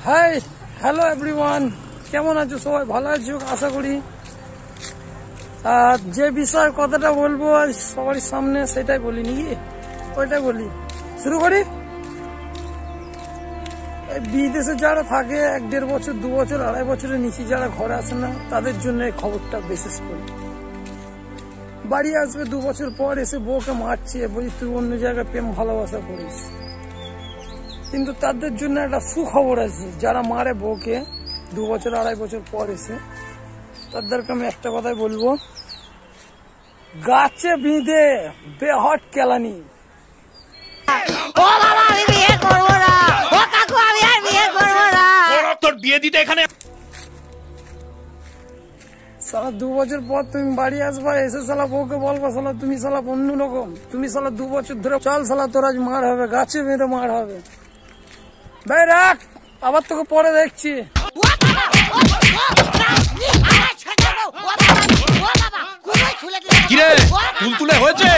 Hi hello everyone, কেমন আছো সবাই? ভালো আছো আশা করি। আর যে বিষয় কথাটা বলবো আজ সবার সামনে সেটাই বলি নাকি, ওইটাই বলি। শুরু করি। বিদেশে যারা থাকে 1-1.5 বছর 2 বছর 2.5 বছরের নিচে যারা ঘরে আসে না, তাদের জন্য এই খবরটা বিশেষ করে। বাড়ি আসবে 2 বছর পর, এসে বউকে মারছে, বলি তুই অন্য জায়গায় প্রেম ভালোবাসা করিস। কিন্তু তাদের জন্য একটা সুখবর আছে, যারা মারে বউকে 2 বছর 2.5 বছর পর এসে, তাদেরকে আমি একটা কথাই বলবো, গাছে বিঁধে বেহট কেলানি। ও বাবা, আমি বিয়ে করবো না। ও কাকু, আমি আর বিয়ে করবো না। তোর বিয়ে দিতে এখানে সালা 2 বছর পর তুমি বাড়ি আসবা, এসে সালা বউকে বলবা সালা তুমি সালা অন্য রকম, তুমি সালা 2 বছর ধরে চল সালা তোর আজ মার হবে, গাছে বেঁধে মার হবে। ভাই রাখ, আবার তোকে পরে দেখছি। কিরে তুলতুলে হয়েছে?